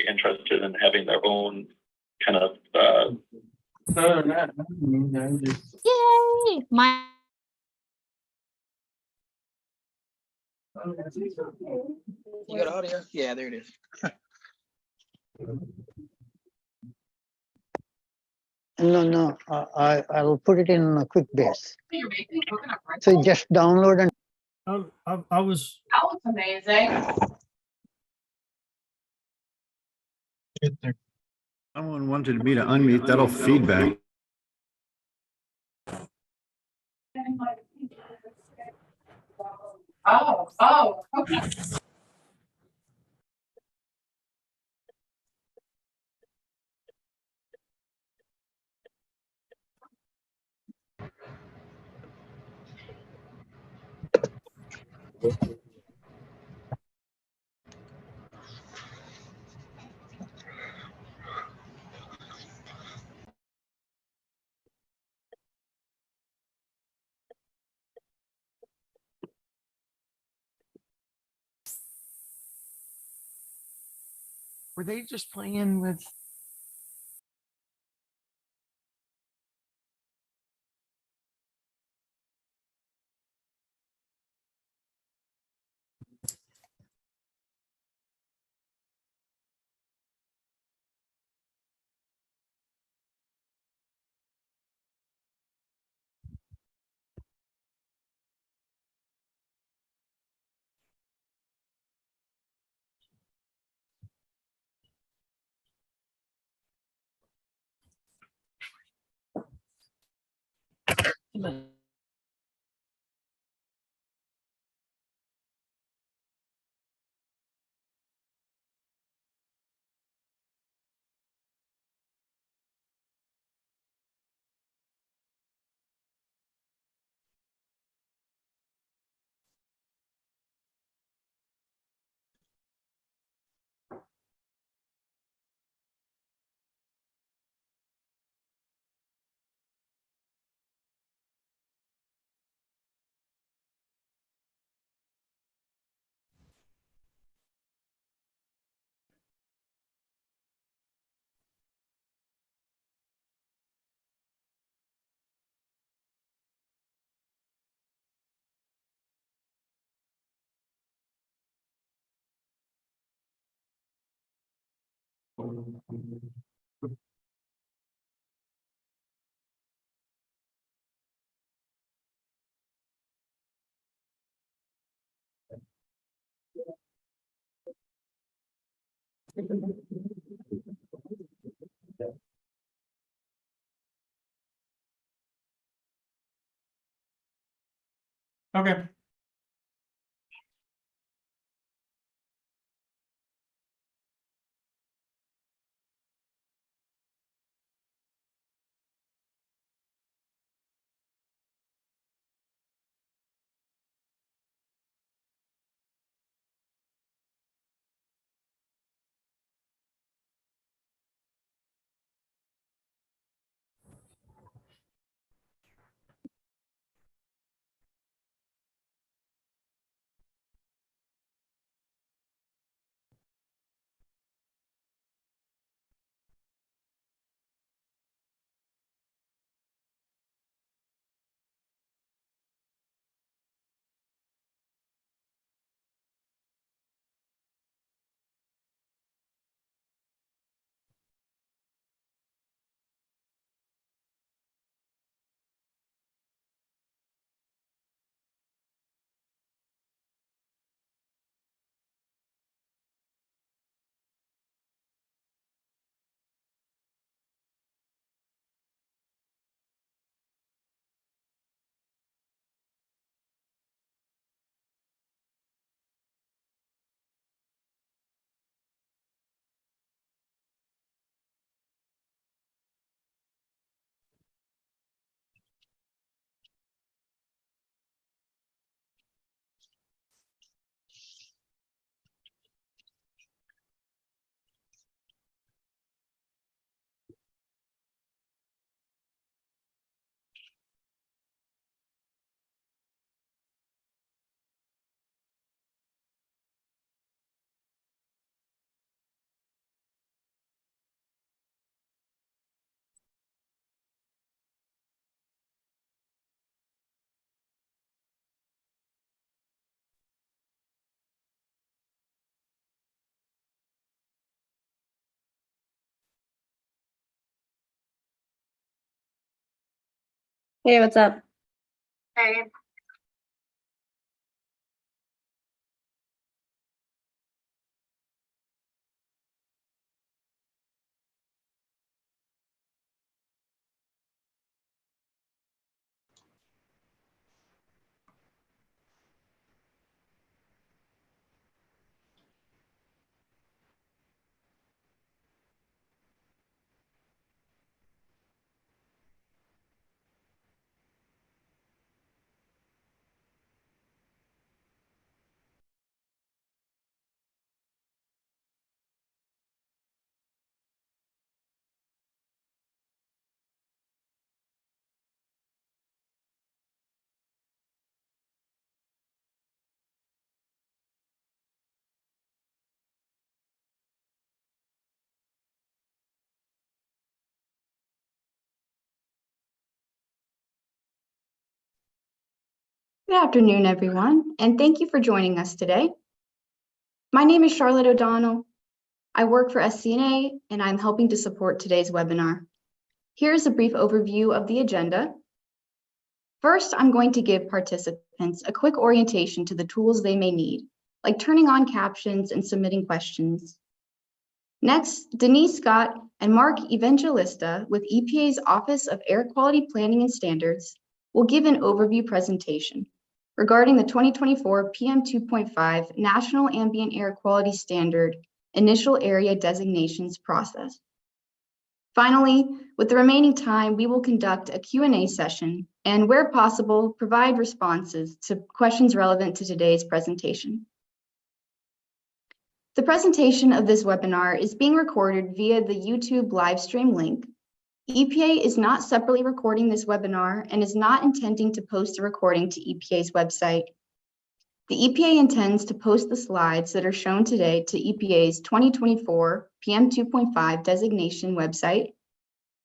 interested in having their own kind of Yay! You got audio? Yeah, there it is. No, I will put it in a quick base. So just download and I was. That looks amazing. Someone wanted me to unmute, that'll feedback. Oh, okay. Were they just playing with? Okay. Hey, what's up? Hey. Good afternoon, everyone, and thank you for joining us today. My name is Charlotte O'Donnell. I work for SCNA, and I'm helping to support today's webinar. Here's a brief overview of the agenda. First, I'm going to give participants a quick orientation to the tools they may need, like turning on captions and submitting questions. Next, Denise Scott and Mark Evangelista with EPA's Office of Air Quality Planning and Standards will give an overview presentation regarding the 2024 PM2.5 National Ambient Air Quality Standard Initial Area Designations process. Finally, with the remaining time, we will conduct a Q&A session and, where possible, provide responses to questions relevant to today's presentation. The presentation of this webinar is being recorded via the YouTube live stream link. EPA is not separately recording this webinar and is not intending to post the recording to EPA's website. The EPA intends to post the slides that are shown today to EPA's 2024 PM2.5 designation website.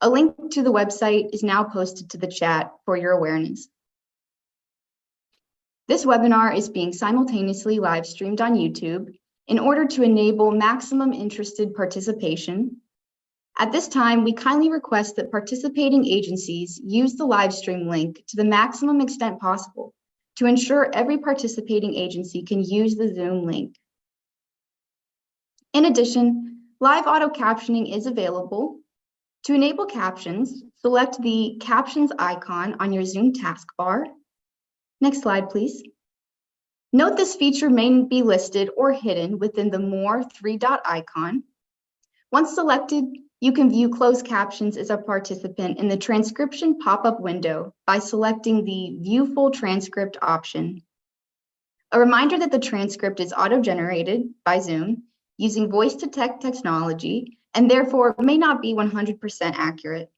A link to the website is now posted to the chat for your awareness. This webinar is being simultaneously live streamed on YouTube in order to enable maximum interested participation. At this time, we kindly request that participating agencies use the live stream link to the maximum extent possible to ensure every participating agency can use the Zoom link. In addition, live auto captioning is available. To enable captions, select the captions icon on your Zoom taskbar. Next slide, please. Note this feature may be listed or hidden within the More three-dot icon. Once selected, you can view closed captions as a participant in the transcription pop-up window by selecting the View Full Transcript option. A reminder that the transcript is auto-generated by Zoom using voice-to-text technology and therefore may not be 100% accurate.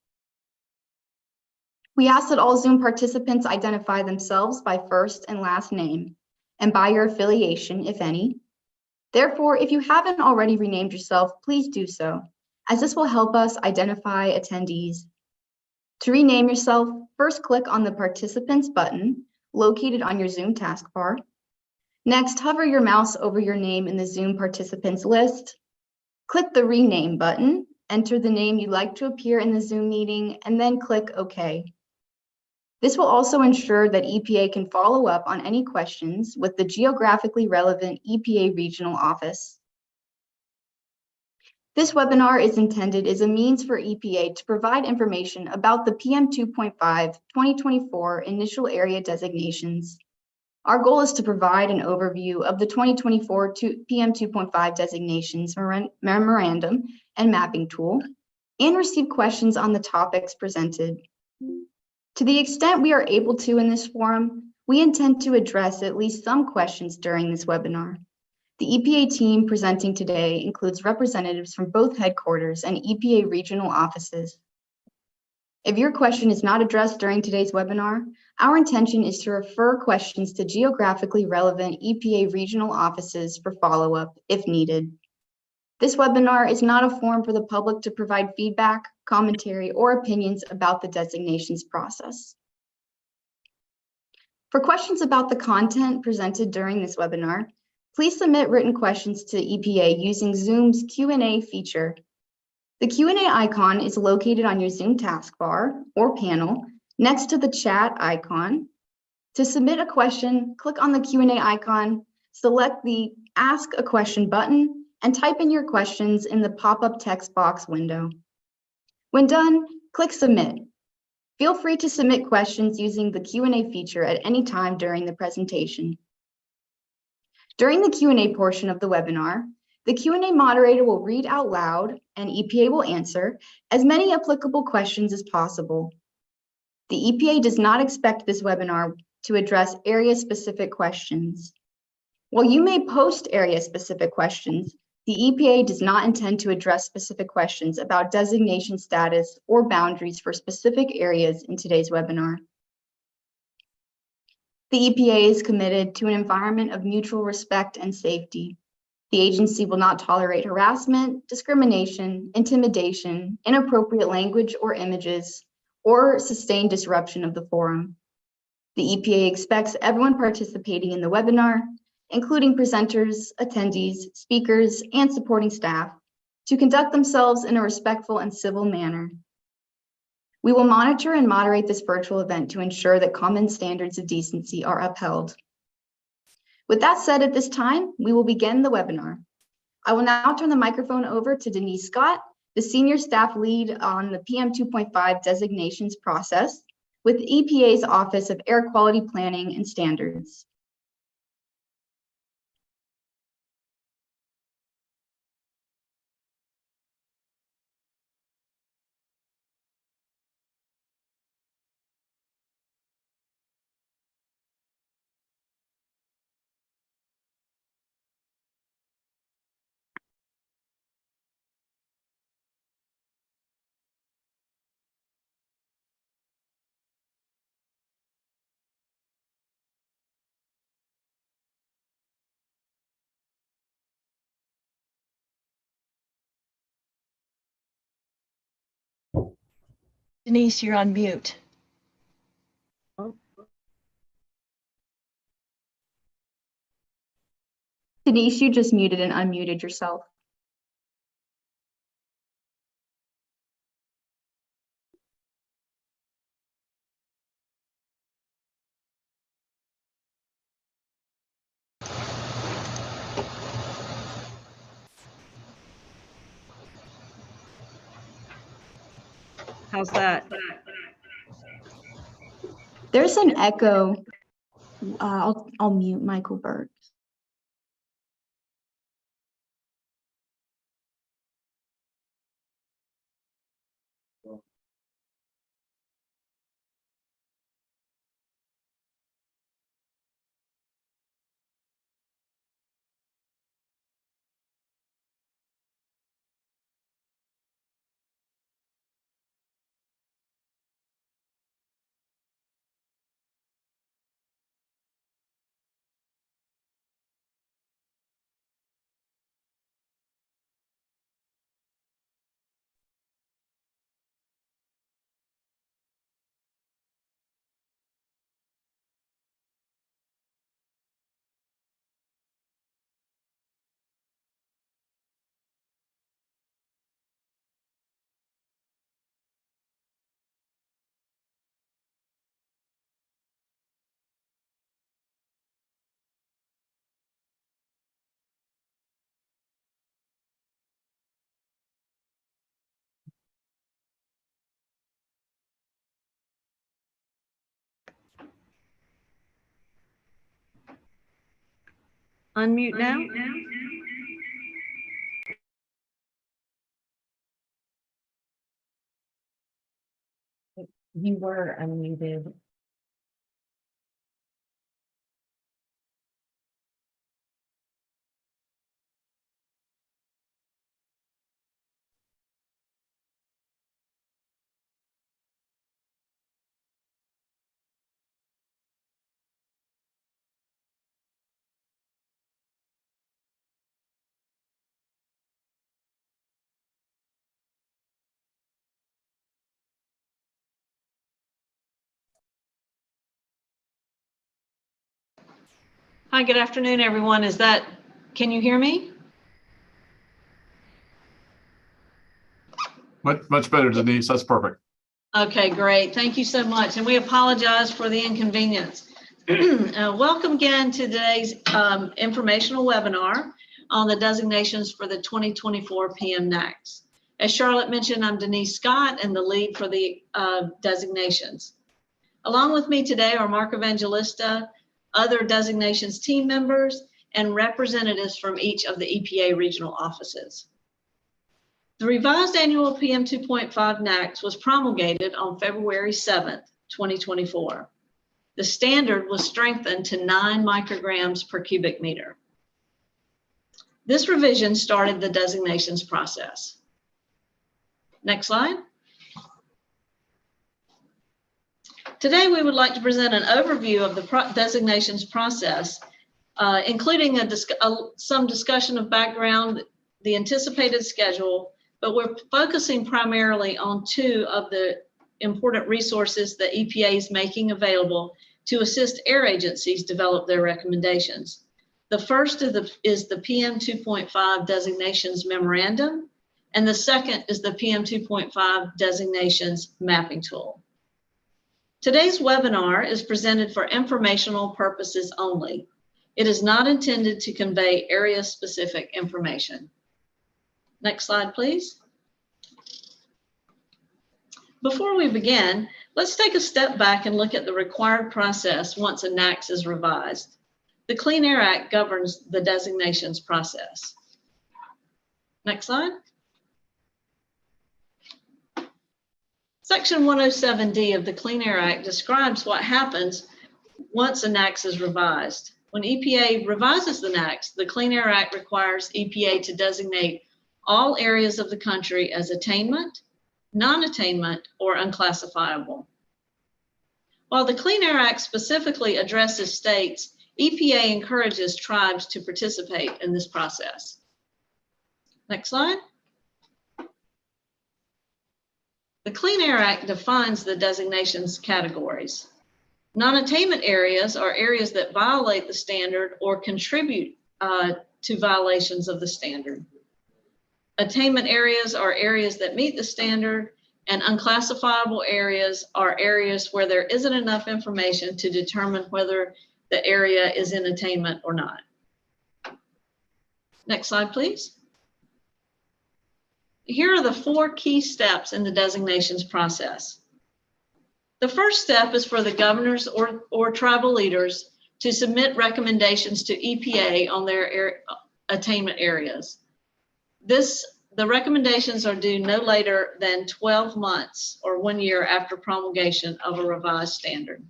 We ask that all Zoom participants identify themselves by first and last name and by your affiliation, if any. Therefore, if you haven't already renamed yourself, please do so, as this will help us identify attendees. To rename yourself, first click on the Participants button located on your Zoom taskbar. Next, hover your mouse over your name in the Zoom participants list. Click the Rename button, enter the name you'd like to appear in the Zoom meeting, and then click OK. This will also ensure that EPA can follow up on any questions with the geographically relevant EPA regional office. This webinar is intended as a means for EPA to provide information about the PM2.5 2024 initial area designations. Our goal is to provide an overview of the 2024 PM2.5 designations memorandum and mapping tool and receive questions on the topics presented. To the extent we are able to in this forum, we intend to address at least some questions during this webinar. The EPA team presenting today includes representatives from both headquarters and EPA regional offices. If your question is not addressed during today's webinar, our intention is to refer questions to geographically relevant EPA regional offices for follow-up if needed. This webinar is not a forum for the public to provide feedback, commentary, or opinions about the designations process. For questions about the content presented during this webinar, please submit written questions to EPA using Zoom's Q&A feature. The Q&A icon is located on your Zoom taskbar or panel Next to the chat icon, to submit a question, click on the Q&A icon, select the Ask a Question button, and type in your questions in the pop-up text box window. When done, click Submit. Feel free to submit questions using the Q&A feature at any time during the presentation. During the Q&A portion of the webinar, the Q&A moderator will read out loud and EPA will answer as many applicable questions as possible. The EPA does not expect this webinar to address area-specific questions. While you may post area-specific questions, the EPA does not intend to address specific questions about designation status or boundaries for specific areas in today's webinar. The EPA is committed to an environment of mutual respect and safety. The agency will not tolerate harassment, discrimination, intimidation, inappropriate language or images, or sustained disruption of the forum. The EPA expects everyone participating in the webinar, including presenters, attendees, speakers, and supporting staff, to conduct themselves in a respectful and civil manner. We will monitor and moderate this virtual event to ensure that common standards of decency are upheld. With that said, at this time, we will begin the webinar. I will now turn the microphone over to Denise Scott, the Senior Staff Lead on the PM2.5 designations process with EPA's Office of Air Quality Planning and Standards. Denise, you're on mute. Denise, you just muted and unmuted yourself. How's that? There's an echo. I'll mute Michael Burt. Unmute now. You were unmuted. Hi, good afternoon, everyone. Can you hear me? Much better, Denise. That's perfect. Okay, great. Thank you so much. And we apologize for the inconvenience. Welcome again to today's informational webinar on the designations for the 2024 PM NACs. As Charlotte mentioned, I'm Denise Scott and the lead for the designations. Along with me today are Mark Evangelista, other designations team members, and representatives from each of the EPA regional offices. The revised annual PM2.5 NACs was promulgated on February 7th, 2024. The standard was strengthened to 9 micrograms per cubic meter. This revision started the designations process. Next slide. Today, we would like to present an overview of the designations process, including some discussion of background, the anticipated schedule, but we're focusing primarily on 2 of the important resources that EPA is making available to assist air agencies develop their recommendations. The first is the PM2.5 Designations Memorandum, and the second is the PM2.5 Designations Mapping Tool. Today's webinar is presented for informational purposes only. It is not intended to convey area-specific information. Next slide, please. Before we begin, let's take a step back and look at the required process once a NACs is revised. The Clean Air Act governs the designations process. Next slide. Section 107D of the Clean Air Act describes what happens once a NACs is revised. When EPA revises the NACs, the Clean Air Act requires EPA to designate all areas of the country as attainment, non-attainment, or unclassifiable. While the Clean Air Act specifically addresses states, EPA encourages tribes to participate in this process. Next slide. The Clean Air Act defines the designations categories. Non-attainment areas are areas that violate the standard or contribute to violations of the standard. Attainment areas are areas that meet the standard, and unclassifiable areas are areas where there isn't enough information to determine whether the area is in attainment or not. Next slide, please. Here are the 4 key steps in the designations process. The first step is for the governors or tribal leaders to submit recommendations to EPA on their attainment areas. The recommendations are due no later than 12 months or 1 year after promulgation of a revised standard.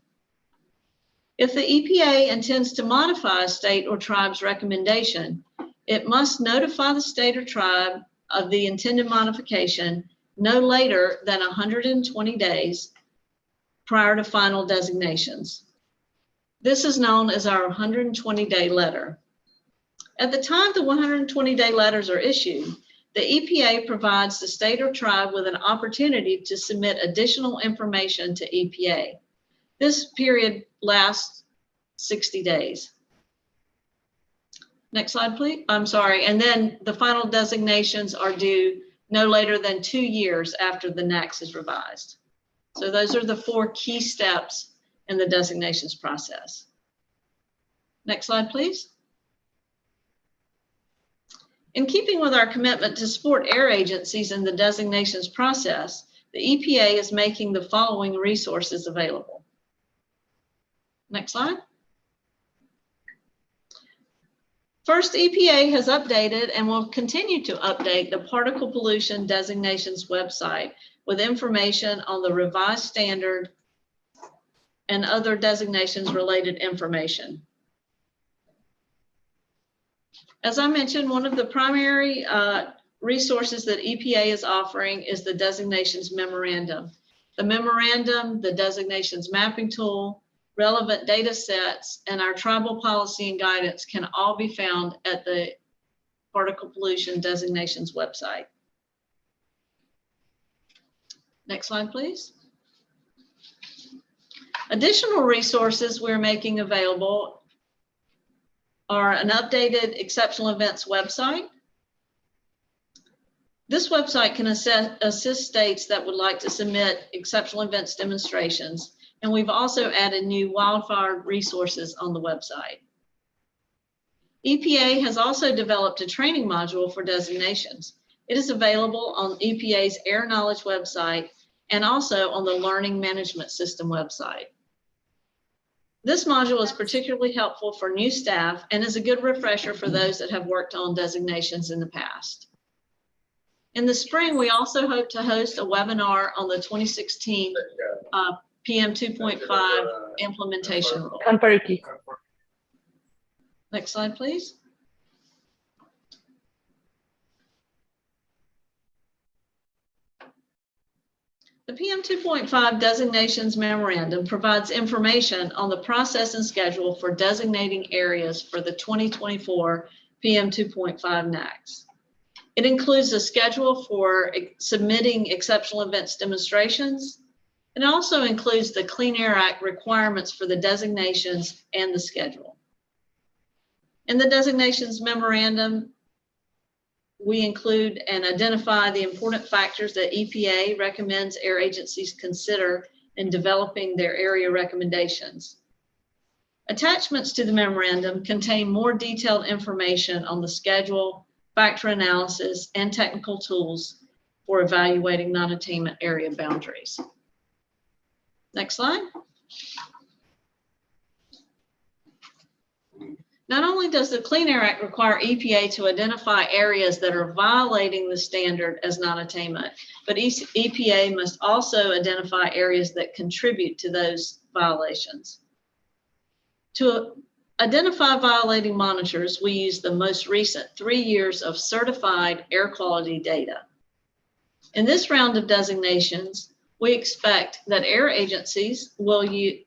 If the EPA intends to modify a state or tribe's recommendation, it must notify the state or tribe of the intended modification no later than 120 days prior to final designations. This is known as our 120-day letter. At the time the 120-day letters are issued, the EPA provides the state or tribe with an opportunity to submit additional information to EPA. This period lasts 60 days. Next slide, please. I'm sorry. And then the final designations are due no later than 2 years after the NACs is revised. So those are the 4 key steps in the designations process. Next slide, please. In keeping with our commitment to support air agencies in the designations process, the EPA is making the following resources available. Next slide. First, EPA has updated and will continue to update the particle pollution designations website with information on the revised standard and other designations related information. As I mentioned, one of the primary resources that EPA is offering is the designations memorandum. The memorandum, the designations mapping tool, relevant data sets, and our tribal policy and guidance can all be found at the particle pollution designations website. Next slide, please. Additional resources we're making available are an updated exceptional events website, This website can assist states that would like to submit exceptional events demonstrations, and we've also added new wildfire resources on the website. EPA has also developed a training module for designations. It is available on EPA's Air Knowledge website and also on the Learning Management System website. This module is particularly helpful for new staff and is a good refresher for those that have worked on designations in the past. In the spring, we also hope to host a webinar on the 2016 PM2.5 implementation rule. Next slide, please. The PM2.5 Designations Memorandum provides information on the process and schedule for designating areas for the 2024 PM2.5 NACs. It includes a schedule for submitting exceptional events demonstrations. It also includes the Clean Air Act requirements for the designations and the schedule. In the Designations Memorandum, we include and identify the important factors that EPA recommends air agencies consider in developing their area recommendations. Attachments to the memorandum contain more detailed information on the schedule, factor analysis, and technical tools for evaluating non-attainment area boundaries. Next slide. Not only does the Clean Air Act require EPA to identify areas that are violating the standard as non-attainment, but EPA must also identify areas that contribute to those violations. To identify violating monitors, we use the most recent 3 years of certified air quality data. In this round of designations, we expect that air agencies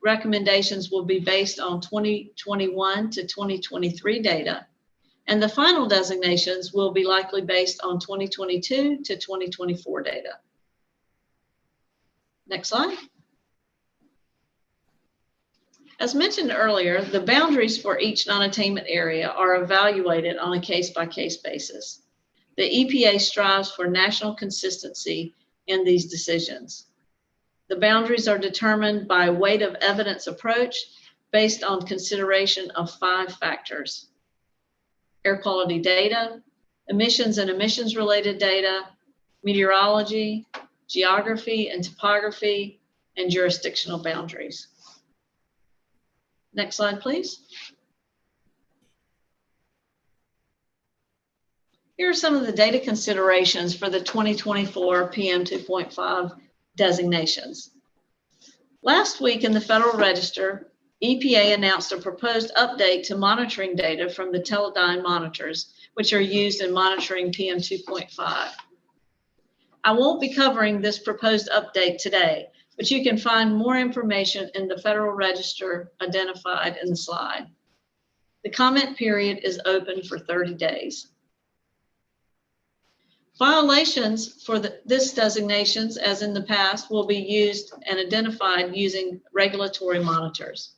recommendations will be based on 2021 to 2023 data, and the final designations will be likely based on 2022 to 2024 data. Next slide. As mentioned earlier, the boundaries for each non-attainment area are evaluated on a case-by-case basis. The EPA strives for national consistency in these decisions. The boundaries are determined by weight of evidence approach based on consideration of 5 factors: air quality data, emissions and emissions-related data, meteorology, geography and topography, and jurisdictional boundaries. Next slide, please. Here are some of the data considerations for the 2024 PM2.5 designations. Last week in the Federal Register, EPA announced a proposed update to monitoring data from the Teledyne monitors, which are used in monitoring PM2.5. I won't be covering this proposed update today, but you can find more information in the Federal Register identified in the slide. The comment period is open for 30 days. Violations for this designations, as in the past, will be used and identified using regulatory monitors.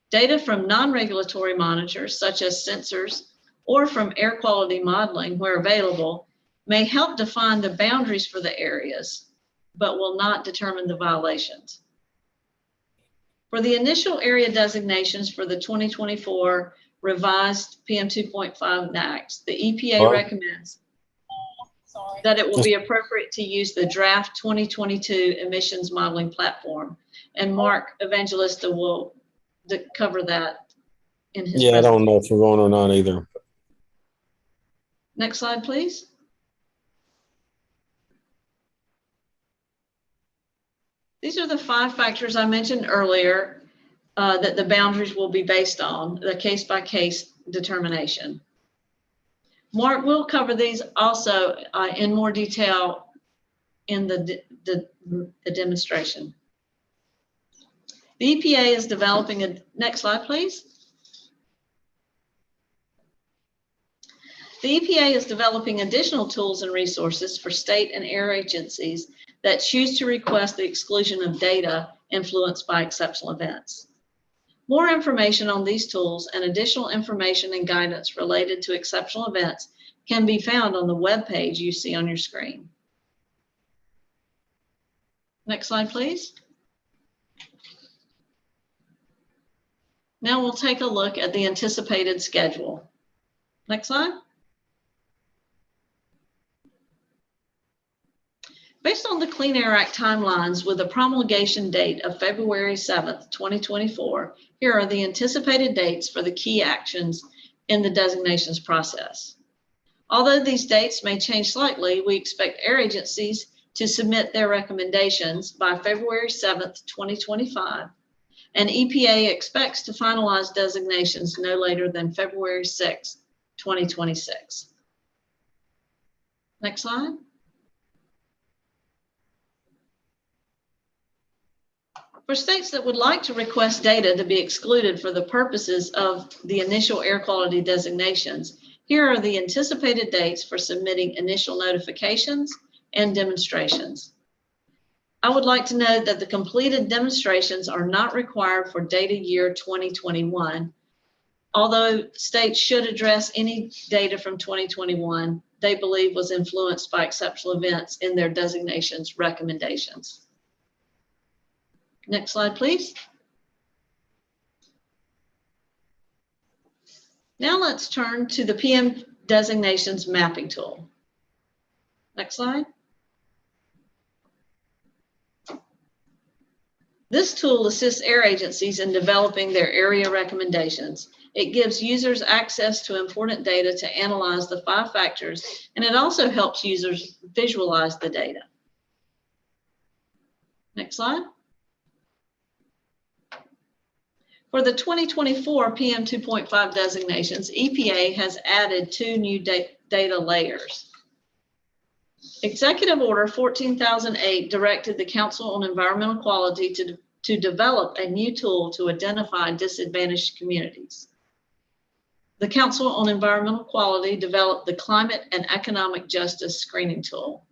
Data from non-regulatory monitors, such as sensors, or from air quality modeling, where available, may help define the boundaries for the areas, but will not determine the violations. For the initial area designations for the 2024 revised PM2.5 NACs, the EPA recommends that it will be appropriate to use the draft 2022 emissions modeling platform. And Mark Evangelista will cover that in his I don't know if we're going or not either. Next slide, please. These are the 5 factors I mentioned earlier that the boundaries will be based on, the case-by-case determination. Mark will cover these also in more detail in the demonstration. The EPA is developing next slide, please. The EPA is developing additional tools and resources for state and air agencies that choose to request the exclusion of data influenced by exceptional events. More information on these tools and additional information and guidance related to exceptional events can be found on the web page you see on your screen. Next slide, please. Now we'll take a look at the anticipated schedule. Next slide. Based on the Clean Air Act timelines with a promulgation date of February 7th, 2024, here are the anticipated dates for the key actions in the designations process. Although these dates may change slightly, we expect air agencies to submit their recommendations by February 7th, 2025, and EPA expects to finalize designations no later than February 6th, 2026. Next slide. For states that would like to request data to be excluded for the purposes of the initial air quality designations, here are the anticipated dates for submitting initial notifications and demonstrations. I would like to note that the completed demonstrations are not required for data year 2021. Although states should address any data from 2021 they believe was influenced by exceptional events in their designations recommendations. Next slide, please. Now let's turn to the PM designations mapping tool. Next slide. This tool assists air agencies in developing their area recommendations. It gives users access to important data to analyze the 5 factors, and it also helps users visualize the data. Next slide. For the 2024 PM2.5 designations, EPA has added 2 new data layers. Executive Order 14,008 directed the Council on Environmental Quality to develop a new tool to identify disadvantaged communities. The Council on Environmental Quality developed the Climate and Economic Justice Screening Tool.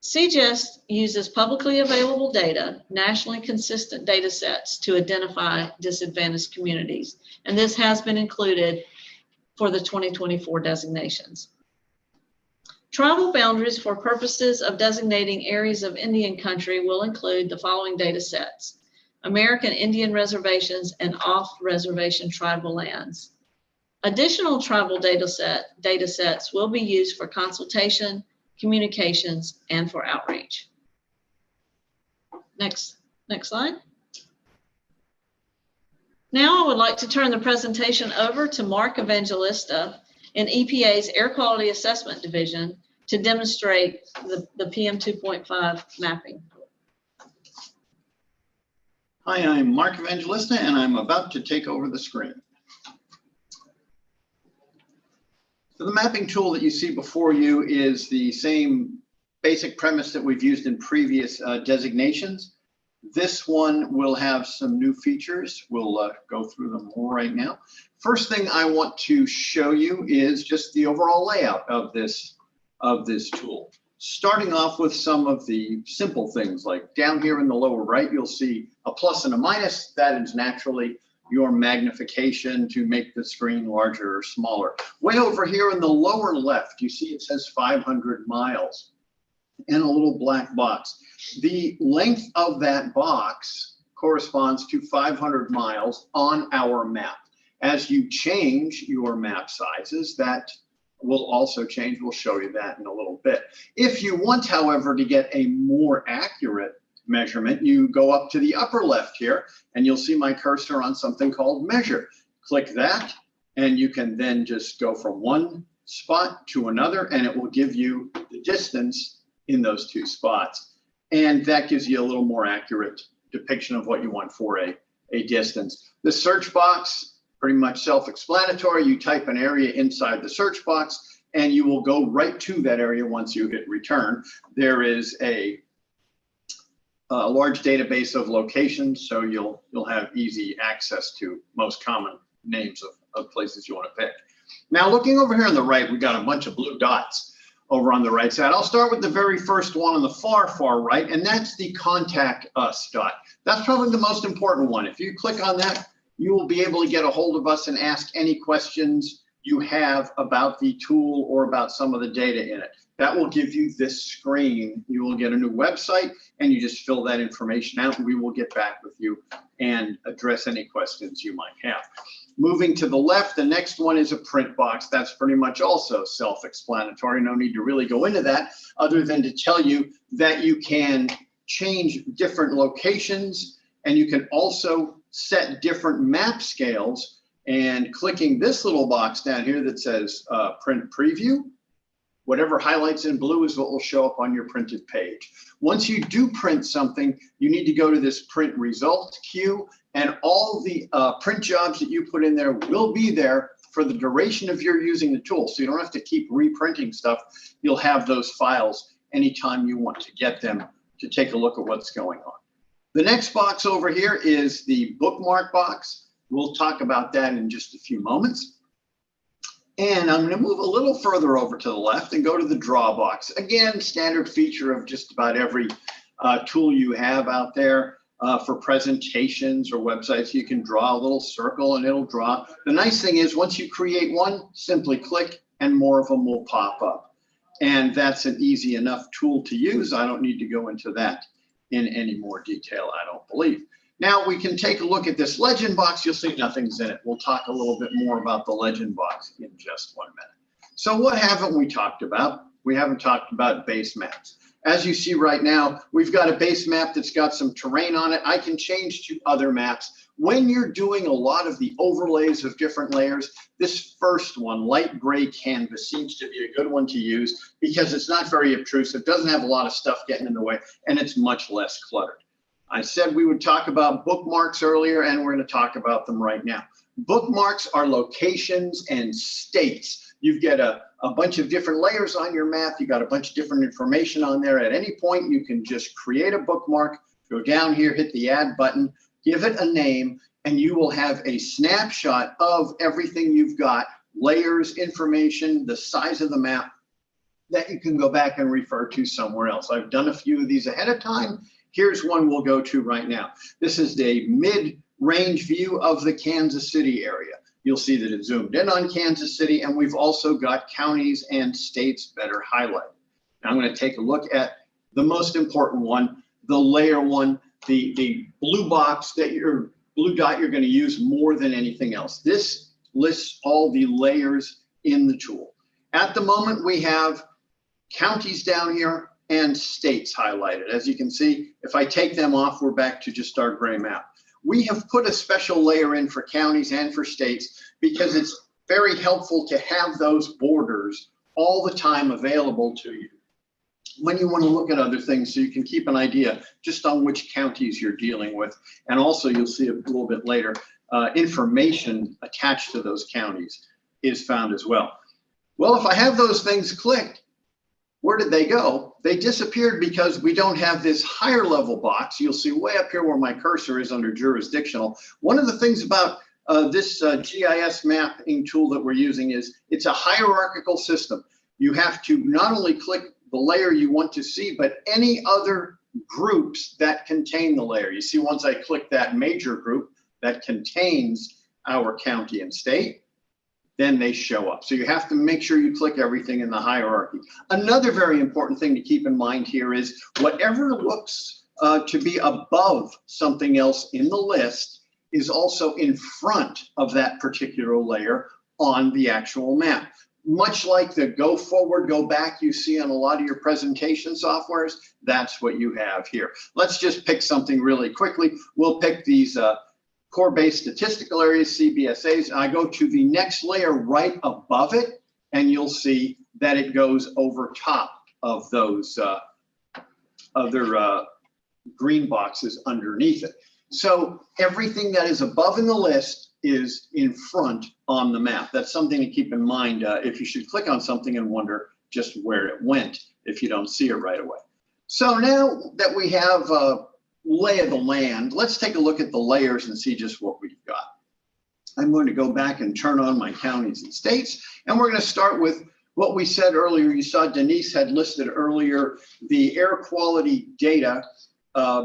CGIST uses publicly available data, nationally consistent data sets to identify disadvantaged communities, and this has been included for the 2024 designations. Tribal boundaries for purposes of designating areas of Indian country will include the following data sets: American Indian reservations and off-reservation tribal lands. Additional tribal data sets will be used for consultation, communications, and for outreach. Next slide. Now I would like to turn the presentation over to Mark Evangelista in EPA's Air Quality Assessment Division to demonstrate the PM2.5 mapping. Hi, I'm Mark Evangelista, and I'm about to take over the screen. So the mapping tool that you see before you is the same basic premise that we've used in previous designations. This one will have some new features. We'll go through them right now. First thing I want to show you is just the overall layout of this tool. Starting off with some of the simple things, like down here in the lower right, you'll see a plus and a minus. That is naturally your magnification to make the screen larger or smaller. Way over here in the lower left, you see it says 500 miles and a little black box. The length of that box corresponds to 500 miles on our map. As you change your map sizes, that will also change. We'll show you that in a little bit. If you want, however, to get a more accurate measurement, you go up to the upper left here and you'll see my cursor on something called measure. Click that and you can then just go from one spot to another and it will give you the distance in those 2 spots. And that gives you a little more accurate depiction of what you want for a distance. The search box, pretty much self-explanatory. You type an area inside the search box and you will go right to that area once you hit return. There is a large database of locations, so you'll have easy access to most common names of places you want to pick. Now, looking over here on the right, we've got a bunch of blue dots over on the right side. I'll start with the very first one on the far right, and that's the Contact Us dot. That's probably the most important one. If you click on that, you will be able to get a hold of us and ask any questions you have about the tool or about some of the data in it. That will give you this screen. You will get a new website and you just fill that information out and we will get back with you and address any questions you might have. Moving to the left, the next one is a print box. That's pretty much also self-explanatory. No need to really go into that other than to tell you that you can change different locations and you can also set different map scales. And clicking this little box down here that says print preview, whatever highlights in blue is what will show up on your printed page. Once you do print something, you need to go to this print results queue, and all the print jobs that you put in there will be there for the duration of your using the tool. So you don't have to keep reprinting stuff. You'll have those files anytime you want to get them to take a look at what's going on. The next box over here is the bookmark box. We'll talk about that in just a few moments. And I'm going to move a little further over to the left and go to the draw box. Again, standard feature of just about every tool you have out there for presentations or websites. You can draw a little circle and it'll draw. The nice thing is once you create one, simply click and more of them will pop up. And that's an easy enough tool to use. I don't need to go into that in any more detail, I don't believe. Now we can take a look at this legend box. You'll see nothing's in it. We'll talk a little bit more about the legend box in just 1 minute. So what haven't we talked about? We haven't talked about base maps. As you see right now, we've got a base map that's got some terrain on it. I can change to other maps. When you're doing a lot of the overlays of different layers, this first one, light gray canvas, seems to be a good one to use because it's not very obtrusive, doesn't have a lot of stuff getting in the way, and it's much less cluttered. I said we would talk about bookmarks earlier, and we're going to talk about them right now. Bookmarks are locations and states. You've got a bunch of different layers on your map. You've got a bunch of different information on there. At any point, you can just create a bookmark, go down here, hit the add button, give it a name, and you will have a snapshot of everything you've got, layers, information, the size of the map that you can go back and refer to somewhere else. I've done a few of these ahead of time. Here's one we'll go to right now. This is the mid-range view of the Kansas City area. You'll see that it zoomed in on Kansas City, and we've also got counties and states better highlighted. Now I'm going to take a look at the most important one, the layer one, the blue box that your blue dot you're going to use more than anything else. This lists all the layers in the tool. At the moment, we have counties down here and states highlighted. As you can see, if I take them off, we're back to just our gray map. We have put a special layer in for counties and for states because it's very helpful to have those borders all the time available to you when you want to look at other things, so you can keep an idea just on which counties you're dealing with. And also, you'll see a little bit later, information attached to those counties is found as well. Well, if I have those things clicked, where did they go? They disappeared because we don't have this higher level box. You'll see way up here where my cursor is under jurisdictional. One of the things about this GIS mapping tool that we're using is it's a hierarchical system. You have to not only click the layer you want to see, but any other groups that contain the layer. You see, once I click that major group that contains our county and state, then they show up. So you have to make sure you click everything in the hierarchy. Another very important thing to keep in mind here is whatever looks to be above something else in the list is also in front of that particular layer on the actual map. Much like the go forward, go back you see on a lot of your presentation softwares, that's what you have here. Let's just pick something really quickly. We'll pick these core-based statistical areas, CBSAs. I go to the next layer right above it, and you'll see that it goes over top of those other green boxes underneath it. So everything that is above in the list is in front on the map. That's something to keep in mind if you should click on something and wonder just where it went if you don't see it right away. So now that we have lay of the land, let's take a look at the layers and see just what we've got. I'm going to go back and turn on my counties and states, and we're going to start with what we said earlier. You saw Denise had listed earlier the air quality data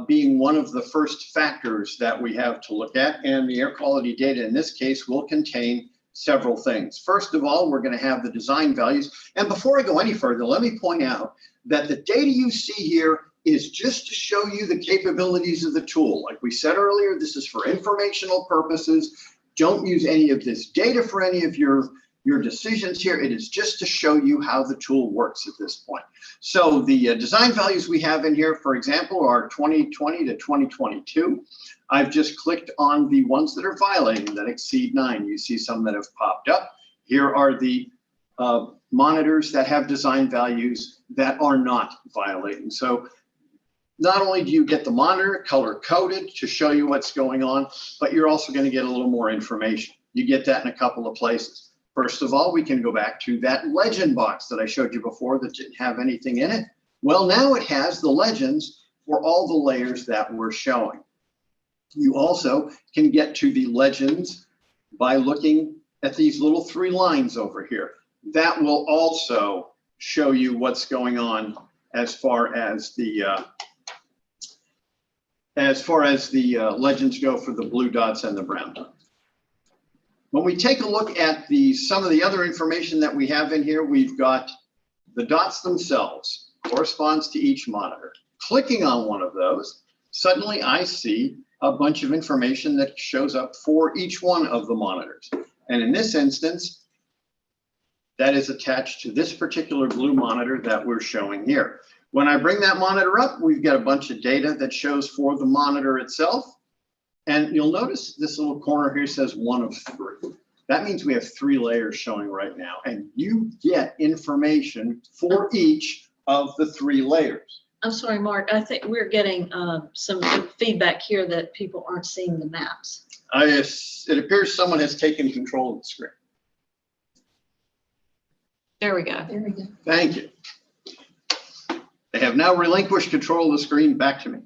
being one of the first factors that we have to look at, and the air quality data in this case will contain several things. First of all, we're going to have the design values. And before I go any further, let me point out that the data you see here is just to show you the capabilities of the tool. Like we said earlier, this is for informational purposes. Don't use any of this data for any of your decisions here. It is just to show you how the tool works at this point. So the design values we have in here, for example, are 2020 to 2022. I've just clicked on the ones that are violating, that exceed 9. You see some that have popped up. Here are the monitors that have design values that are not violating. So not only do you get the monitor color coded to show you what's going on, but you're also going to get a little more information. You get that in a couple of places. First of all, we can go back to that legend box that I showed you before that didn't have anything in it. Well, now it has the legends for all the layers that we're showing. You also can get to the legends by looking at these little 3 lines over here. That will also show you what's going on as far as the legends go for the blue dots and the brown dots. When we take a look at some of the other information that we have in here, we've got the dots themselves, corresponds to each monitor. Clicking on one of those, suddenly I see a bunch of information that shows up for each one of the monitors. And in this instance, that is attached to this particular blue monitor that we're showing here. When I bring that monitor up, we've got a bunch of data that shows for the monitor itself. And you'll notice this little corner here says 1 of 3. That means we have 3 layers showing right now, and you get information for each of the 3 layers. I'm sorry, Mark, I think we're getting some feedback here that people aren't seeing the maps. It appears someone has taken control of the screen. There we go. There we go. Thank you. They have now relinquished control of the screen back to me.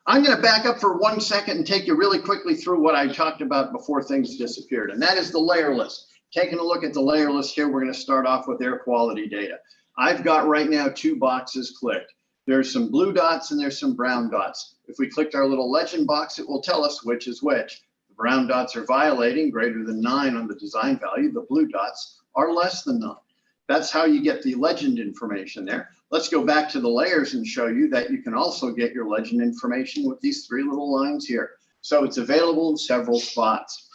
I'm going to back up for 1 second and take you really quickly through what I talked about before things disappeared, and that is the layer list. Taking a look at the layer list here, we're going to start off with air quality data. I've got right now 2 boxes clicked. There's some blue dots and there's some brown dots. If we clicked our little legend box, it will tell us which is which. The brown dots are violating, greater than 9 on the design value. The blue dots are less than 9. That's how you get the legend information there. Let's go back to the layers and show you that you can also get your legend information with these 3 little lines here. So it's available in several spots.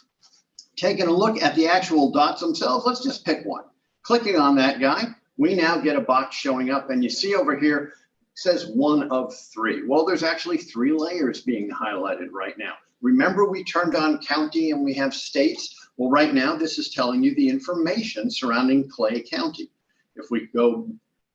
Taking a look at the actual dots themselves, let's just pick one. Clicking on that guy, we now get a box showing up, and you see over here, it says 1 of 3. Well, there's actually 3 layers being highlighted right now. Remember, we turned on county and we have states. Well, right now, this is telling you the information surrounding Clay County. If we go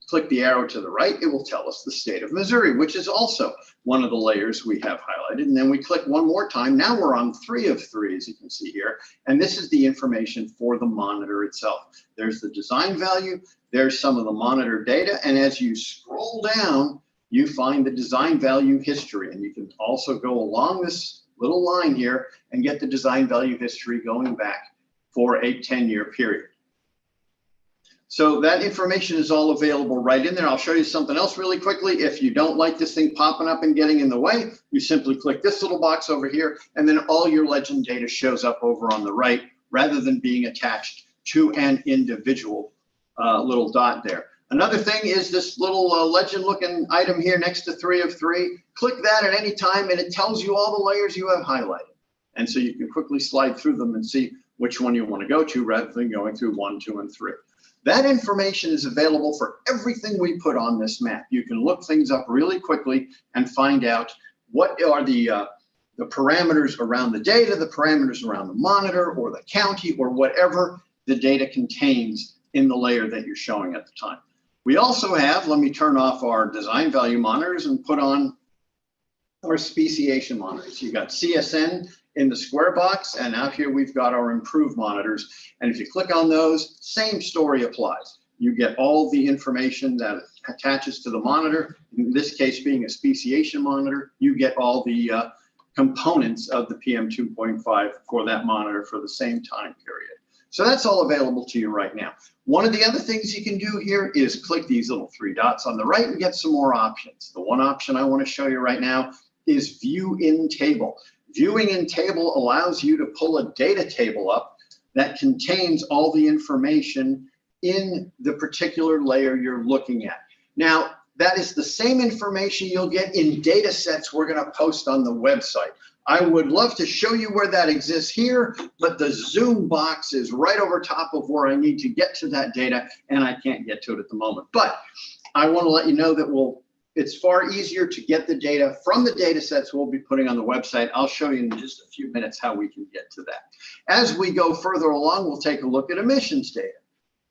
click the arrow to the right, it will tell us the state of Missouri, which is also one of the layers we have highlighted. And then we click one more time. Now we're on 3 of 3, as you can see here. And this is the information for the monitor itself. There's the design value. There's some of the monitor data. And as you scroll down, you find the design value history. And you can also go along this little line here and get the design value history going back for a 10-year period. So that information is all available right in there. I'll show you something else really quickly. If you don't like this thing popping up and getting in the way, you simply click this little box over here, and then all your legend data shows up over on the right, rather than being attached to an individual little dot there. Another thing is this little legend looking item here next to 3 of 3. Click that at any time, and it tells you all the layers you have highlighted. And so you can quickly slide through them and see which one you want to go to, rather than going through 1, 2, and 3. That information is available for everything we put on this map. You can look things up really quickly and find out what are the parameters around the data, the parameters around the monitor or the county or whatever the data contains in the layer that you're showing at the time. We also have, let me turn off our design value monitors and put on our speciation monitors. You've got CSN in the square box, and out here we've got our improved monitors. And if you click on those, same story applies. You get all the information that attaches to the monitor. In this case being a speciation monitor, you get all the components of the PM2.5 for that monitor for the same time period. So that's all available to you right now. One of the other things you can do here is click these little 3 dots on the right and get some more options. The one option I want to show you right now is View in Table. Viewing in Table allows you to pull a data table up that contains all the information in the particular layer you're looking at. Now, that is the same information you'll get in data sets we're going to post on the website. I would love to show you where that exists here, but the Zoom box is right over top of where I need to get to that data, and I can't get to it at the moment. But I want to let you know that it's far easier to get the data from the data sets we'll be putting on the website. I'll show you in just a few minutes how we can get to that. As we go further along, we'll take a look at emissions data.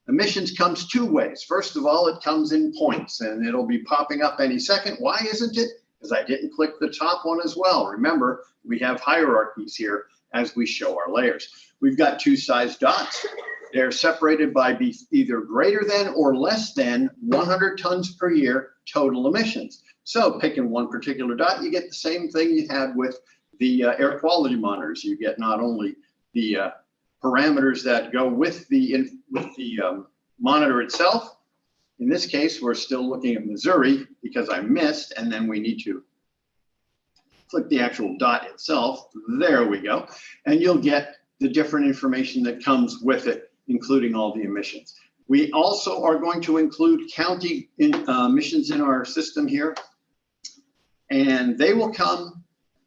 Emissions comes two ways. First of all, it comes in points, and it'll be popping up any second. Why isn't it? Because I didn't click the top one as well. Remember, we have hierarchies here as we show our layers. We've got two size dots. They're separated by either greater than or less than 100 tons per year total emissions. So picking one particular dot, you get the same thing you had with the air quality monitors. You get not only the parameters that go with the monitor itself. In this case, we're still looking at Missouri because I missed, and then we need to click the actual dot itself. There we go. And you'll get the different information that comes with it, including all the emissions. We also are going to include county emissions in our system here, and they will come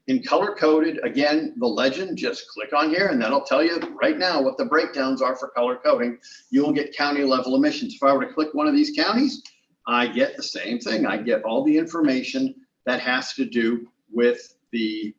in color coded. Again, the legend, just click on here and that'll tell you right now what the breakdowns are for color coding. You'll get county level emissions. If I were to click one of these counties, I get the same thing. I get all the information that has to do with the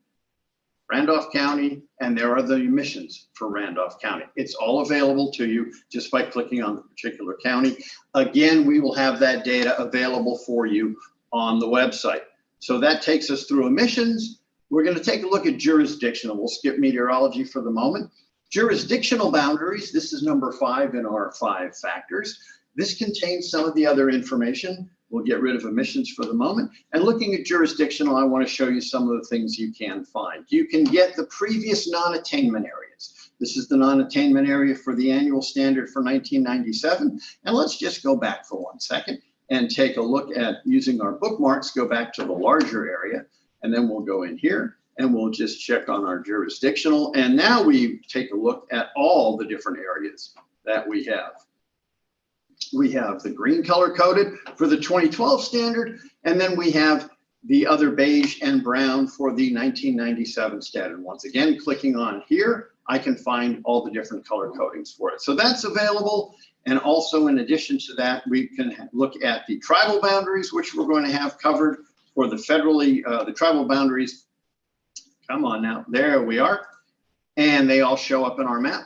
Randolph County, and there are the emissions for Randolph County. It's all available to you just by clicking on the particular county. Again, we will have that data available for you on the website. So that takes us through emissions. We're going to take a look at jurisdictional. We'll skip meteorology for the moment. Jurisdictional boundaries, this is number 5 in our 5 factors. This contains some of the other information. We'll get rid of emissions for the moment. And looking at jurisdictional, I want to show you some of the things you can find. You can get the previous non-attainment areas. This is the non-attainment area for the annual standard for 1997. And let's just go back for 1 second and take a look at using our bookmarks, go back to the larger area. And then we'll go in here and we'll just check on our jurisdictional. And now we take a look at all the different areas that we have. We have the green color coded for the 2012 standard, and then we have the other beige and brown for the 1997 standard. Once again, clicking on here, I can find all the different color codings for it. So that's available. And also in addition to that, we can look at the tribal boundaries, which we're going to have covered for the federally, the tribal boundaries. Come on now, there we are. And they all show up in our map.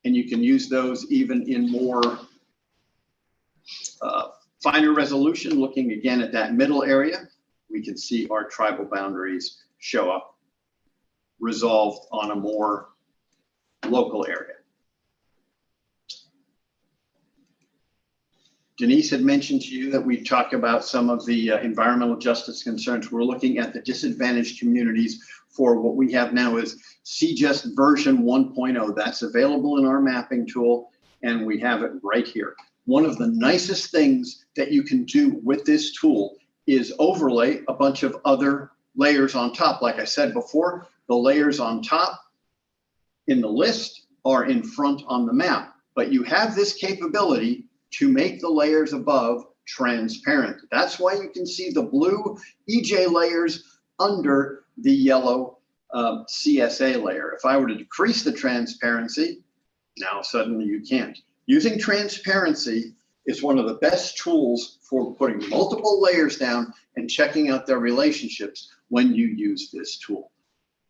And you can use those even in more finer resolution. Looking again at that middle area, we can see our tribal boundaries show up resolved on a more local area. Denise had mentioned to you that we talk about some of the environmental justice concerns. We're looking at the disadvantaged communities for what we have now is CJUST version 1.0. That's available in our mapping tool, and we have it right here. One of the nicest things that you can do with this tool is overlay a bunch of other layers on top. Like I said before, the layers on top in the list are in front on the map, but you have this capability to make the layers above transparent. That's why you can see the blue EJ layers under the yellow CSA layer. If I were to decrease the transparency, now suddenly you can't. Using transparency is one of the best tools for putting multiple layers down and checking out their relationships when you use this tool.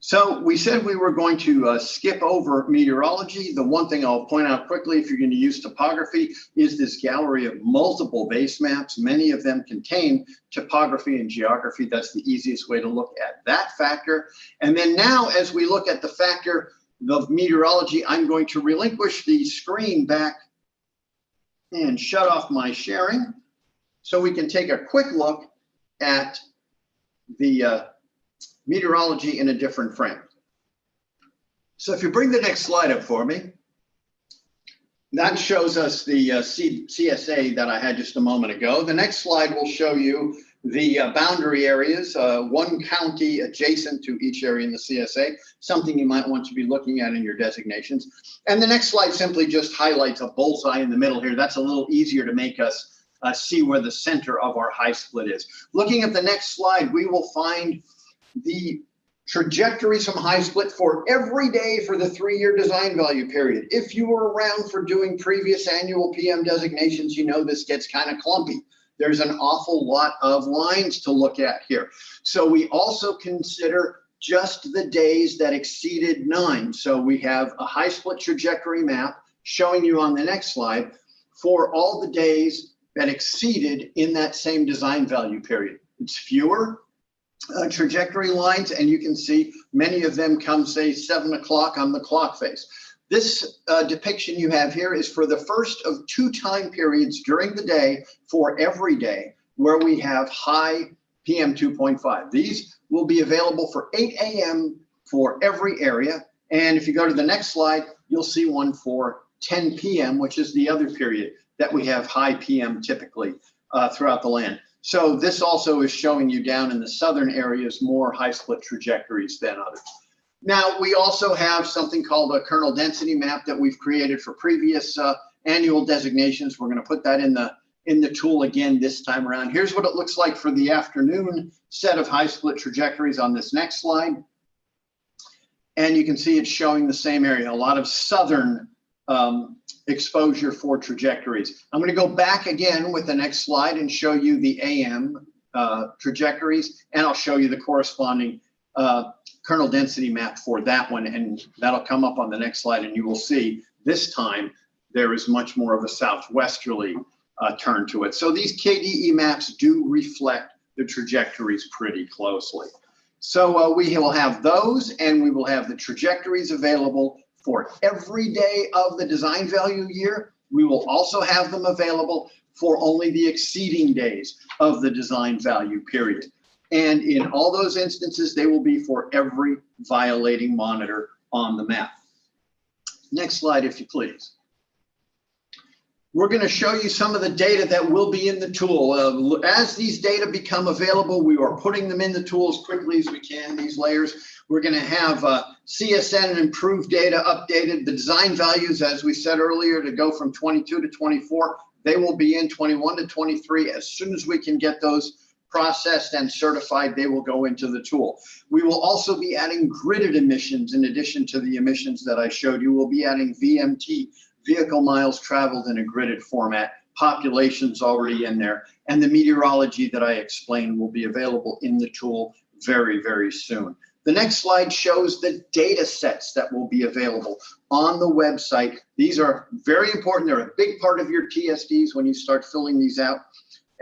So we said we were going to skip over meteorology. The one thing I'll point out quickly, if you're going to use topography, is this gallery of multiple base maps. Many of them contain topography and geography. That's the easiest way to look at that factor. And then now, as we look at the factor of meteorology, I'm going to relinquish the screen back and shut off my sharing so we can take a quick look at the meteorology in a different frame. So if you bring the next slide up for me. That shows us the CSA that I had just a moment ago. The next slide will show you the boundary areas, one county adjacent to each area in the CSA, something you might want to be looking at in your designations. And the next slide simply just highlights a bullseye in the middle here. That's a little easier to make us see where the center of our high split is. Looking at the next slide, we will find the trajectories from high split for every day for the 3-year design value period. If you were around for doing previous annual PM designations, you know this gets kind of clumpy. There's an awful lot of lines to look at here. So we also consider just the days that exceeded 9. So we have a high split trajectory map showing you on the next slide for all the days that exceeded in that same design value period. It's fewer trajectory lines, and you can see many of them come, say, 7 o'clock on the clock face. This depiction you have here is for the first of 2 time periods during the day for every day where we have high PM2.5. These will be available for 8 a.m. for every area. And if you go to the next slide, you'll see one for 10 p.m., which is the other period that we have high PM typically throughout the land. So this also is showing you down in the southern areas more high split trajectories than others. Now, we also have something called a kernel density map that we've created for previous annual designations. We're going to put that in the tool again this time around. Here's what it looks like for the afternoon set of high split trajectories on this next slide. And you can see it's showing the same area, a lot of southern exposure for trajectories. I'm going to go back again with the next slide and show you the AM trajectories, and I'll show you the corresponding kernel density map for that one, and that'll come up on the next slide, and you will see this time there is much more of a southwesterly turn to it. So these KDE maps do reflect the trajectories pretty closely. So we will have those, and we will have the trajectories available for every day of the design value year. We will also have them available for only the exceeding days of the design value period. And in all those instances, they will be for every violating monitor on the map. Next slide, if you please. We're going to show you some of the data that will be in the tool. As these data become available, we are putting them in the tool as quickly as we can, these layers. We're going to have CSN and improved data updated. The design values, as we said earlier, to go from 22 to 24, they will be in 21 to 23. As soon as we can get those processed and certified, they will go into the tool. We will also be adding gridded emissions in addition to the emissions that I showed you. We'll be adding VMT, vehicle miles traveled, in a gridded format. Population's already in there. And the meteorology that I explained will be available in the tool very, very soon. The next slide shows the data sets that will be available on the website. These are very important. They're a big part of your TSDs when you start filling these out.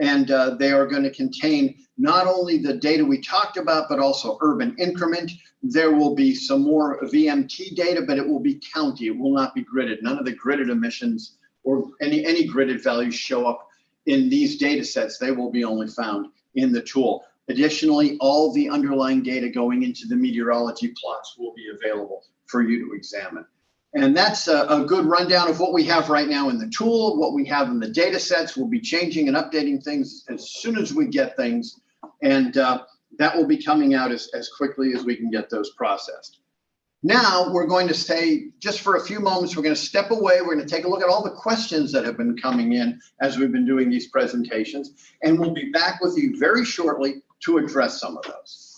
And they are going to contain not only the data we talked about, but also urban increment. There will be some more VMT data, but it will be county. It will not be gridded. None of the gridded emissions or any gridded values show up in these data sets. They will be only found in the tool. Additionally, all the underlying data going into the meteorology plots will be available for you to examine. And that's a good rundown of what we have right now in the tool, what we have in the data sets. We'll be changing and updating things as soon as we get things. And that will be coming out as quickly as we can get those processed. Now we're going to say, just for a few moments, we're going to step away. We're going to take a look at all the questions that have been coming in as we've been doing these presentations. And we'll be back with you very shortly to address some of those.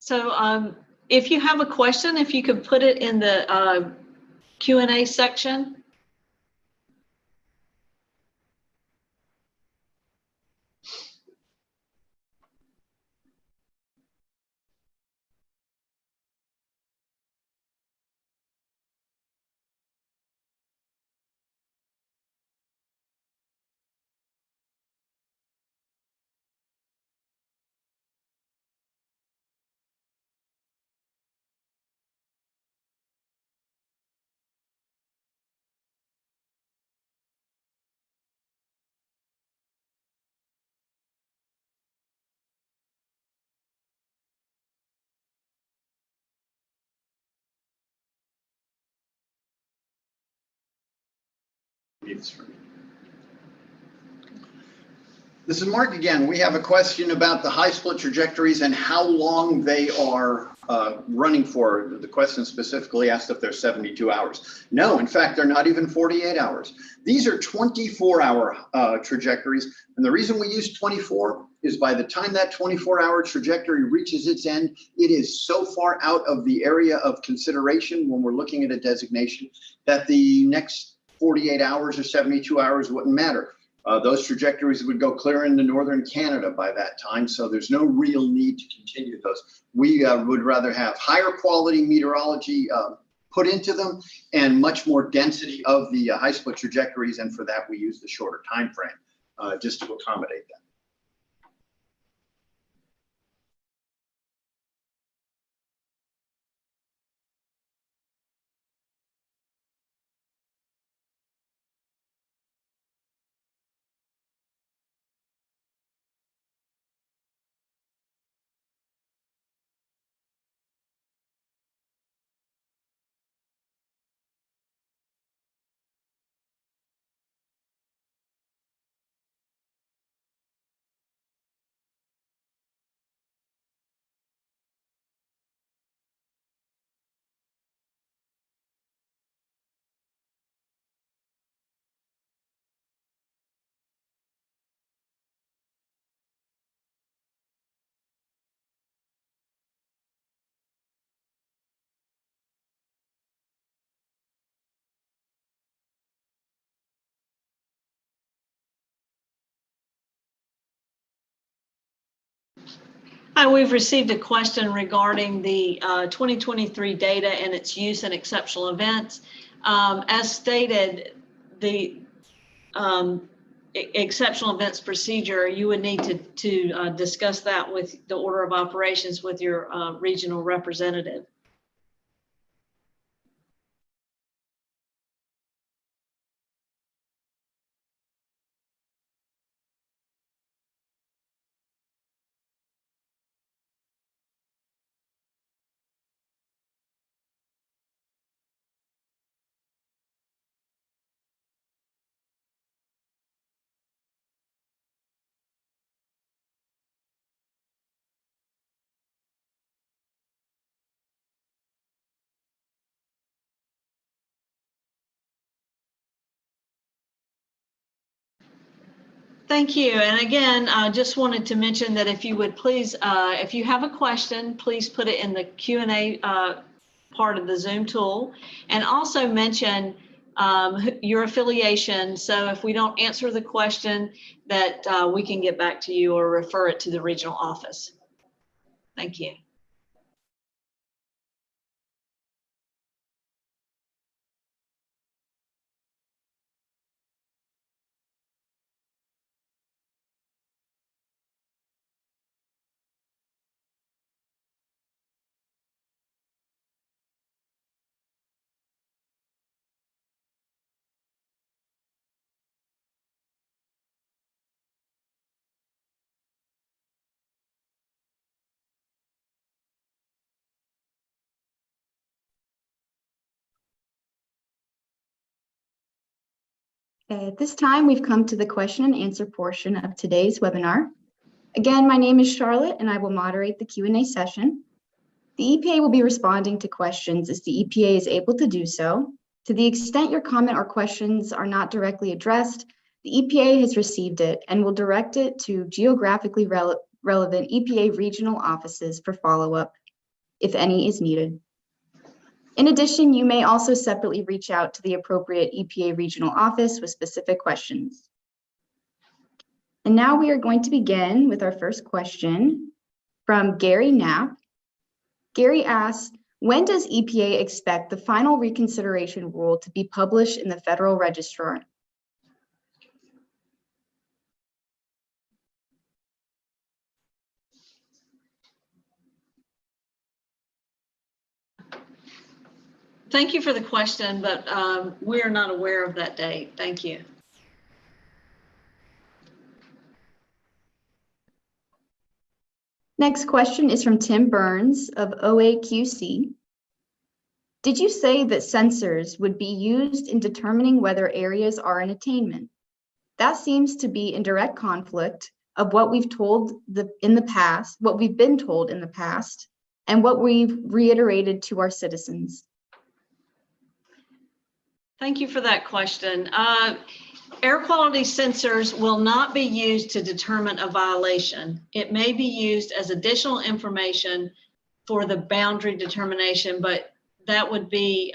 So if you have a question, if you could put it in the Q&A section. This is Mark again. We have a question about the high split trajectories and how long they are running for. The question specifically asked if they're 72 hours. No, in fact, they're not even 48 hours. These are 24-hour trajectories. And the reason we use 24 is by the time that 24-hour trajectory reaches its end, it is so far out of the area of consideration when we're looking at a designation that the next 48 hours or 72 hours wouldn't matter. Those trajectories would go clear into northern Canada by that time, so there's no real need to continue those. We would rather have higher quality meteorology put into them and much more density of the high split trajectories, and for that we use the shorter time frame just to accommodate that. Hi, we've received a question regarding the 2023 data and its use in exceptional events. As stated, the exceptional events procedure, you would need to discuss that with the order of operations with your regional representative. Thank you. And again, I just wanted to mention that if you would please, if you have a question, please put it in the Q&A part of the Zoom tool, and also mention your affiliation. So if we don't answer the question, that we can get back to you or refer it to the regional office. Thank you. At this time, we've come to the question and answer portion of today's webinar. Again, my name is Charlotte, and I will moderate the Q&A session. The EPA will be responding to questions as the EPA is able to do so. To the extent your comment or questions are not directly addressed, the EPA has received it and will direct it to geographically relevant EPA regional offices for follow-up. if any is needed. In addition, you may also separately reach out to the appropriate EPA regional office with specific questions. And now we are going to begin with our first question from Gary Knapp. Gary asks, when does EPA expect the final reconsideration rule to be published in the Federal Register? Thank you for the question, but we are not aware of that date. Thank you. Next question is from Tim Burns of OAQC. Did you say that sensors would be used in determining whether areas are in attainment? That seems to be in direct conflict of what we've told in the past, what we've been told in the past, and what we've reiterated to our citizens. Thank you for that question. Air quality sensors will not be used to determine a violation. It may be used as additional information for the boundary determination, but that would be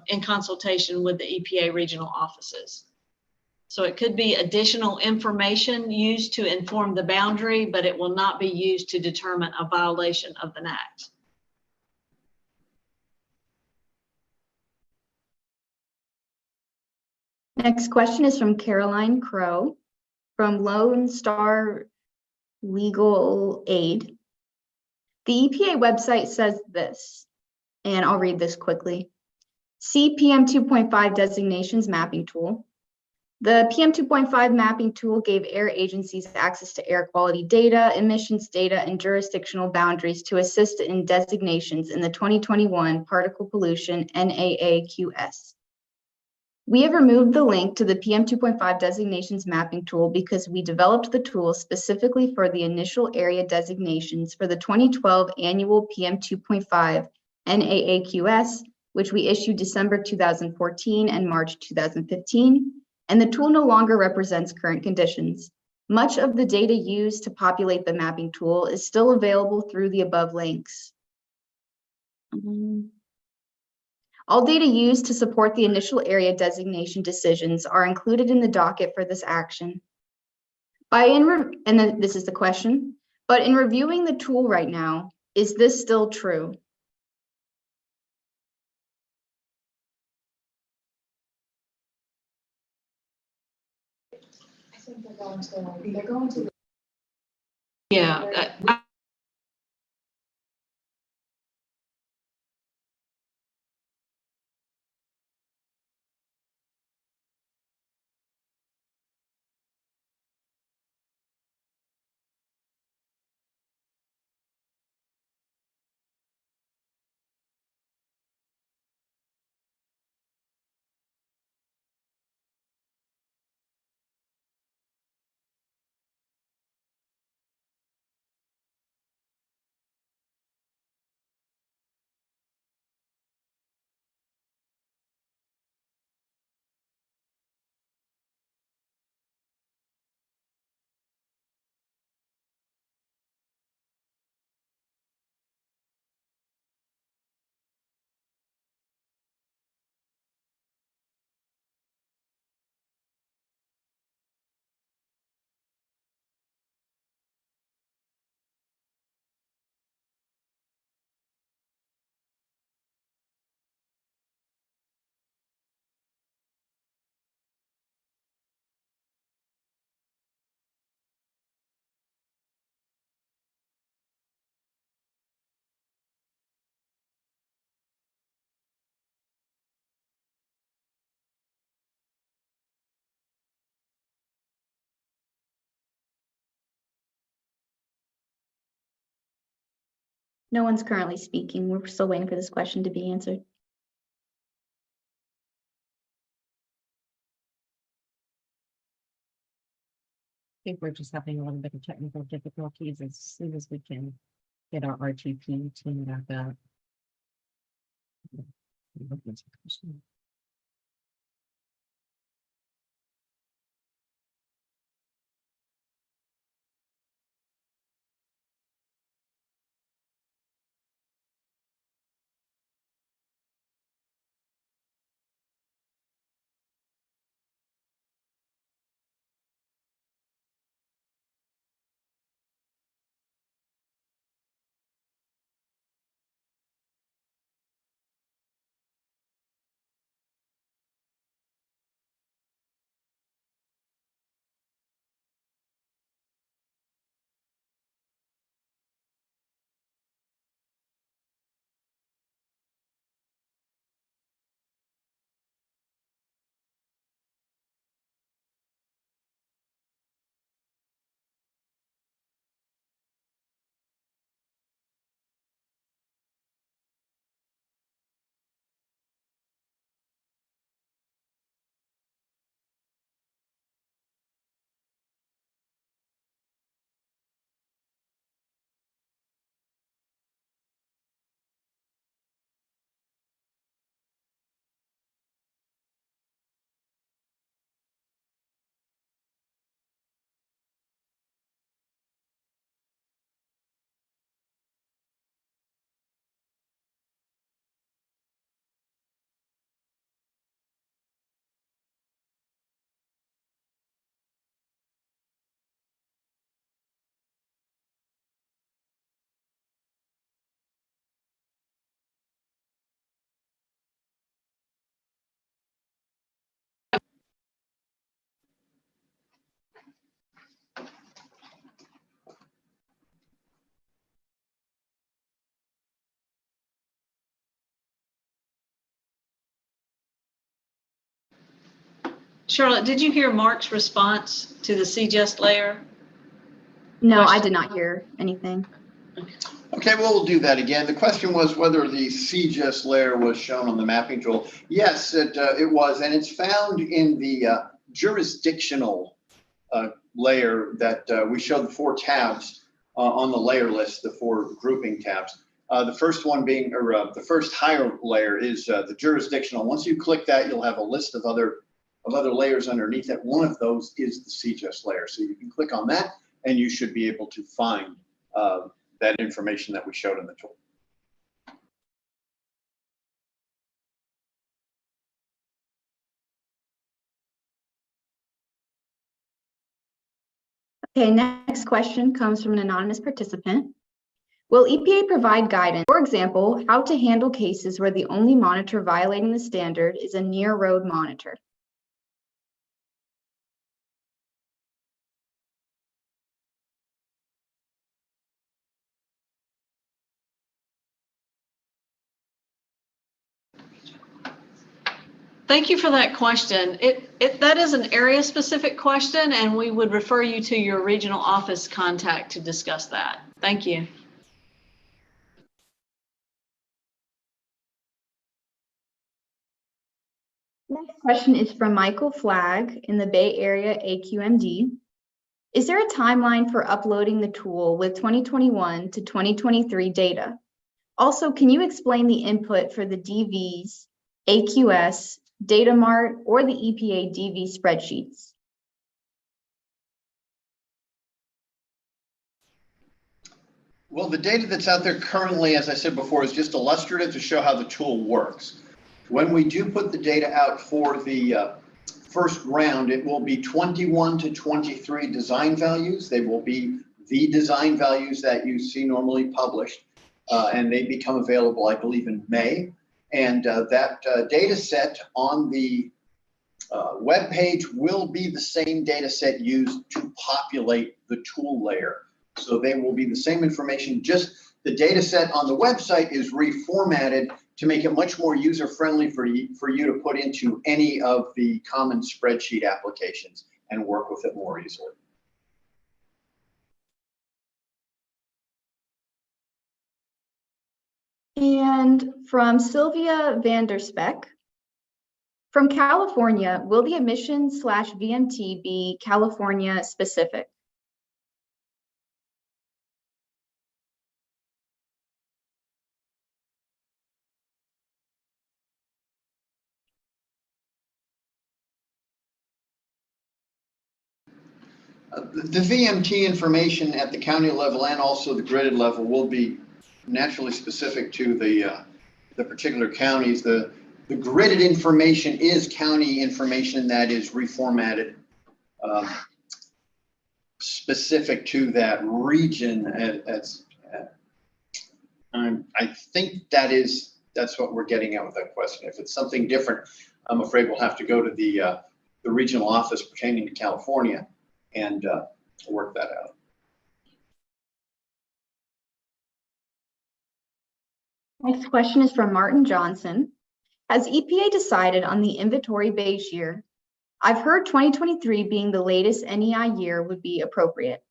in consultation with the EPA regional offices. So it could be additional information used to inform the boundary, but it will not be used to determine a violation of the NAAQS. Next question is from Caroline Crow from Lone Star Legal Aid. The EPA website says this, and I'll read this quickly. See PM2.5 Designations Mapping Tool. The PM2.5 mapping tool gave air agencies access to air quality data, emissions data, and jurisdictional boundaries to assist in designations in the 2021 particle pollution NAAQS. We have removed the link to the PM2.5 designations mapping tool because we developed the tool specifically for the initial area designations for the 2012 annual PM2.5 NAAQS, which we issued December 2014 and March 2015, and the tool no longer represents current conditions. Much of the data used to populate the mapping tool is still available through the above links. All data used to support the initial area designation decisions are included in the docket for this action. And then this is the question, but in reviewing the tool right now, is this still true? I think they're going to. Yeah. No one's currently speaking. We're still waiting for this question to be answered. I think we're just having a little bit of technical difficulties. As soon as we can get our RTP team back up. Charlotte, did you hear Mark's response to the CGIST layer? No, I Question? did not hear anything. Okay, well, we'll do that again. The question was whether the CGIS layer was shown on the mapping tool. Yes, it was, and it's found in the jurisdictional layer that we showed the 4 tabs on the layer list, the 4 grouping tabs. The first one being, or the first higher layer is the jurisdictional. Once you click that, you'll have a list of other layers underneath it. One of those is the CGIS layer. So you can click on that and you should be able to find that information that we showed in the tool. Okay, next question comes from an anonymous participant. Will EPA provide guidance, for example, how to handle cases where the only monitor violating the standard is a near road monitor? Thank you for that question. That is an area specific question, and we would refer you to your regional office contact to discuss that. Thank you. Next question is from Michael Flagg in the Bay Area AQMD. Is there a timeline for uploading the tool with 2021 to 2023 data? Also, can you explain the input for the DVs, AQS, Data Mart, or the EPA DV spreadsheets? Well, the data that's out there currently, as I said before, is just illustrative to show how the tool works. When we do put the data out for the first round, it will be 21 to 23 design values. They will be the design values that you see normally published, and they become available, I believe, in May. And that data set on the web page will be the same data set used to populate the tool layer. So they will be the same information, just the data set on the website is reformatted to make it much more user-friendly for you to put into any of the common spreadsheet applications and work with it more easily. And from Sylvia Vanderspeck, from California, will the emissions/VMT be California specific? The VMT information at the county level and also the gridded level will be naturally specific to the particular counties. The gridded information is county information that is reformatted specific to that region. I think that's what we're getting at with that question. If it's something different, I'm afraid we'll have to go to the regional office pertaining to California and work that out. Next question is from Martin Johnson. Has EPA decided on the inventory base year? I've heard 2023 being the latest NEI year would be appropriate.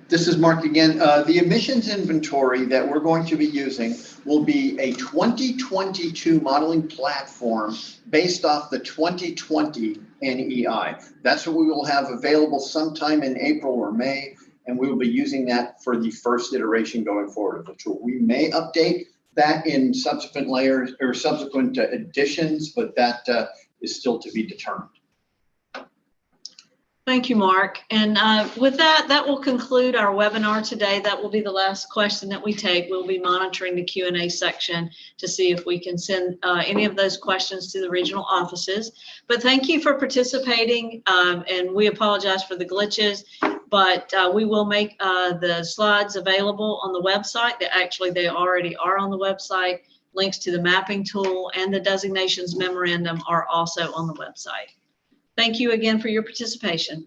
This is Mark again. The emissions inventory that we're going to be using will be a 2022 modeling platform based off the 2020 NEI. That's what we will have available sometime in April or May, and we will be using that for the first iteration going forward of the tool. We may update that in subsequent layers or subsequent editions, but that is still to be determined. Thank you, Mark. And with that, that will conclude our webinar today. That will be the last question that we take. We'll be monitoring the Q&A section to see if we can send any of those questions to the regional offices. But thank you for participating, and we apologize for the glitches, but we will make the slides available on the website. Actually, they already are on the website. Links to the mapping tool and the designations memorandum are also on the website. Thank you again for your participation.